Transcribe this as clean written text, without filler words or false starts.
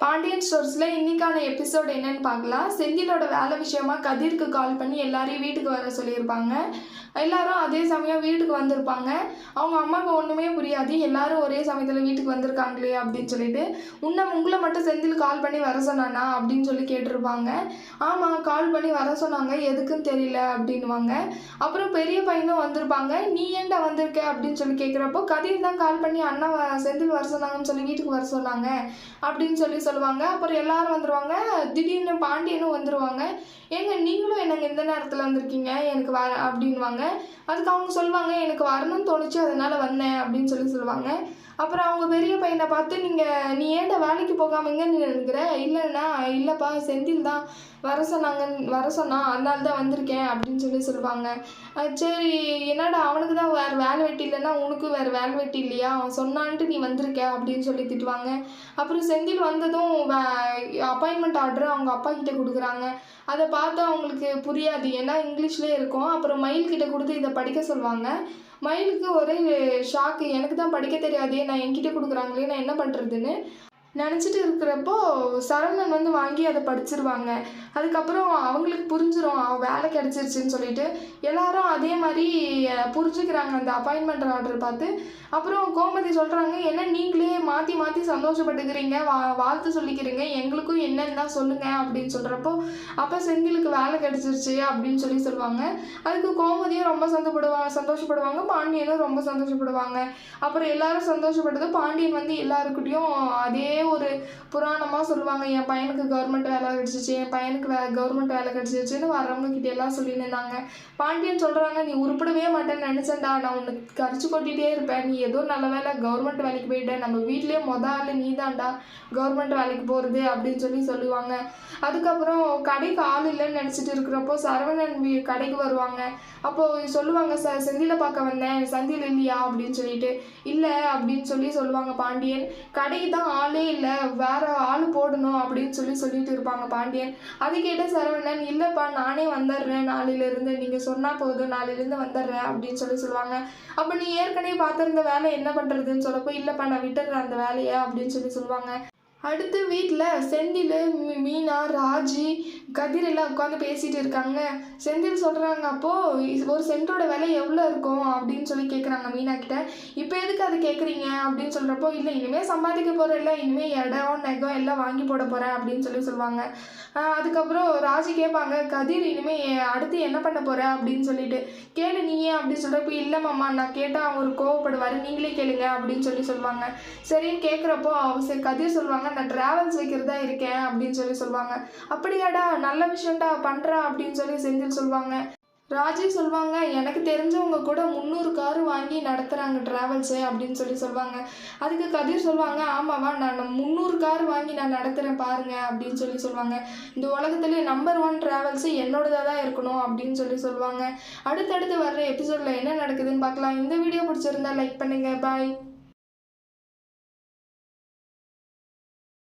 பாண்டியன் ஸ்டோர்ஸில் இன்றைக்கான எபிசோட் என்னன்னு பார்க்கலாம். செந்திலோட வேலை விஷயமா கதிருக்கு கால் பண்ணி எல்லாரையும் வீட்டுக்கு வர சொல்லியிருப்பாங்க. எல்லாரும் அதே சமயம் வீட்டுக்கு வந்திருப்பாங்க. அவங்க அம்மாவுக்கு ஒன்றுமே புரியாது. எல்லாரும் ஒரே சமயத்தில் வீட்டுக்கு வந்திருக்காங்களே அப்படின்னு சொல்லிட்டு, உங்களை மட்டும் செந்தில் கால் பண்ணி வர சொன்னானா அப்படின்னு சொல்லி கேட்டிருப்பாங்க. ஆமாம், கால் பண்ணி வர சொன்னாங்க, எதுக்குன்னு தெரியல அப்படின்வாங்க. அப்புறம் பெரிய பையனும் வந்திருப்பாங்க. நீ ஏன்டா வந்திருக்க அப்படின்னு சொல்லி கேட்குறப்போ, கதிர் தான் கால் பண்ணி அண்ணா செந்தில் வர சொன்னாங்கன்னு சொல்லி வீட்டுக்கு வர சொன்னாங்க அப்படின்னு சொல்லுவாங்க. அப்புறம் எல்லாரும் வந்துடுவாங்க. திடீர்னு பாண்டியனும் வந்துடுவாங்க. ஏங்க நீங்களும் என்னங்க இந்த நேரத்தில் வந்திருக்கீங்க, எனக்கு வர அப்படின்வாங்க. அதுக்கு அவங்க சொல்லுவாங்க, எனக்கு வரணும்னு தோணுச்சு அதனால் வந்தேன் அப்படின்னு சொல்லுவாங்க. அப்புறம் அவங்க பெரிய பையனை பார்த்து, நீ ஏன்டா வேலைக்கு போகாமங்கன்னு நினைக்கிற? இல்லைப்பா, செந்தில் தான் வர சொன்னான் அதனால தான் வந்திருக்கேன் அப்படின்னு சொல்லுவாங்க. சரி, என்னடா அவனுக்கு தான் வேறு வேலை வெட்டி இல்லைன்னா உனக்கும் வேறு வேலை வெட்டி இல்லையா, அவன் சொன்னான்ட்டு நீ வந்திருக்க அப்படின்னு சொல்லி திட்டுவாங்க. அப்புறம் செந்தில் வந்ததும் அப்பாயின்மெண்ட் ஆர்டர் அவங்க அப்பா கிட்டே கொடுக்குறாங்க. அதை பார்த்து அவங்களுக்கு புரியாது, ஏன்னா இங்கிலீஷ்லேயே இருக்கும். அப்புறம் மயில்கிட்ட கொடுத்து இதை படிக்க சொல்லுவாங்க. மயிலுக்கு ஒரே ஷாக்கு, எனக்கு தான் படிக்க தெரியாதே, நான் என்கிட்ட கொடுக்குறாங்களே, நான் என்ன பண்ணுறதுன்னு நினச்சிட்டு இருக்கிறப்போ சரவணன் வந்து வாங்கி அதை படிச்சிருவாங்க. அதுக்கப்புறம் அவங்களுக்கு புரிஞ்சிடும் வேலை கிடச்சிருச்சுன்னு சொல்லிட்டு எல்லாரும் அதே மாதிரி புரிஞ்சுக்கிறாங்க அந்த அப்பாயின்மெண்ட் ஆர்டர் பார்த்து. அப்புறம் கோமதி சொல்கிறாங்க, என்ன நீங்களே மாற்றி மாற்றி சந்தோஷப்பட்டுக்கிறீங்க, வாழ்த்து சொல்லிக்கிறீங்க, எங்களுக்கும் என்னன்னு தான் சொல்லுங்கள் அப்படின்னு சொல்கிறப்போ, அப்போ செந்திலுக்கு வேலை கிடச்சிருச்சு அப்படின்னு சொல்லுவாங்க. அதுக்கு கோமதியும் ரொம்ப சந்தோஷப்படுவாங்க, பாண்டியனும் ரொம்ப சந்தோஷப்படுவாங்க. அப்புறம் எல்லாரும் சந்தோஷப்பட்டது. பாண்டியன் வந்து எல்லாருக்கிட்டையும் அதே ஒரு புராணமாக சொல்லுவாங்க, என் பையனுக்கு கவர்மெண்ட் வேலை கிடச்சிச்சு, என் பையனுக்கு கவர்மெண்ட் வேலை கிடச்சிருச்சுன்னு வரவங்க கிட்டே எல்லாம் சொல்லிட்டு இருந்தாங்க. பாண்டியன் சொல்கிறாங்க, நீ உருப்படவே மாட்டேன்னு நினச்சேன்டா, நான் உன்னை கரிச்சு கொட்டிகிட்டே இருப்பேன், நீ ஏதோ நல்ல வேலை கவர்மெண்ட் வேலைக்கு போயிட்ட, நம்ம வீட்லேயே ஆள் நீ தான்டா கவர்மெண்ட் வேலைக்கு போகிறது அப்படின்னு சொல்லுவாங்க. அதுக்கப்புறம் கடைக்கு ஆள் இல்லைன்னு நினச்சிட்டு இருக்கிறப்போ சரவணன் கடைக்கு வருவாங்க. அப்போது சொல்லுவாங்க, செந்திலை பார்க்க வந்தேன், செந்தில் இல்லையா அப்படின்னு சொல்லிட்டு. இல்லை அப்படின்னு சொல்லுவாங்க பாண்டியன். கடைக்கு தான் ஆளே இல்லை, வேற ஆள் போடணும் அப்படின்னு சொல்லிட்டு இருப்பாங்க பாண்டியன். அது கேட்ட சரவணன், இல்லைப்பா நானே வந்துடுறேன் நாளையிலேருந்து, நீங்கள் சொன்னால் போதும், நாளையிலேருந்து வந்துடுறேன் அப்படின்னு சொல்லுவாங்க. அப்போ நீ ஏற்கனவே பார்த்துருந்த வேலை என்ன பண்ணுறதுன்னு சொல்லப்போ, இல்லைப்பா நான் விட்டுடுறேன் அந்த வேலையை அப்படின்னு சொல்லுவாங்க. அடுத்து வீட்டில் செந்தில், மீனா, ராஜி, கதிர் எல்லாம் உட்காந்து பேசிகிட்டு இருக்காங்க. செந்தில் சொல்கிறாங்க, அப்போது ஒரு சென்ட்டோட விலை எவ்வளோ இருக்கும் அப்படின்னு கேட்குறாங்க மீனா கிட்ட. இப்போ எதுக்கு அதை கேட்குறீங்க அப்படின்னு சொல்கிறப்போ, இல்லை இனிமேல் சம்பாதிக்க போகிறேன்ல, இனிமேல் இடம் நெகம் எல்லாம் வாங்கி போட போகிறேன் அப்படின்னு சொல்லுவாங்க. அதுக்கப்புறம் ராஜி கேட்பாங்க, கதிர் இனிமேல் அடுத்து என்ன பண்ண போகிற அப்படின்னு சொல்லிட்டு. கேளு நீயே அப்படின்னு சொல்கிறப்போ, இல்லை மாமா நான் கேட்டால் அவர் கோவப்படுவார், நீங்களே கேளுங்க அப்படின்னு சொல்லுவாங்க. சரின்னு கேட்குறப்போ கதிர் சொல்லுவாங்க, நான் ட்ராவல்ஸ் வைக்கிறதா இருக்கேன் அப்படின்னு சொல்லுவாங்க. அப்படியாடா, நல்ல விஷயம்டா, பண்ணுறா அப்படின்னு செந்தில் சொல்லுவாங்க. ராஜி சொல்லுவாங்க, எனக்கு தெரிஞ்சவங்க கூட 300 காரு வாங்கி நடத்துகிறாங்க ட்ராவல்ஸு அப்படின்னு சொல்லுவாங்க. அதுக்கு கதிர் சொல்லுவாங்க, ஆமாவா, நான் 300 கார் வாங்கி நான் நடத்துகிறேன் பாருங்க அப்படின்னு சொல்லுவாங்க. இந்த உலகத்துலேயே நம்பர் 1 ட்ராவல்ஸு என்னோடதாக தான் இருக்கணும் அப்படின்னு சொல்லுவாங்க. அடுத்தடுத்து வர்ற எபிசோடில் என்ன நடக்குதுன்னு பார்க்கலாம். இந்த வீடியோ பிடிச்சிருந்தா லைக் பண்ணுங்கள். பாய்.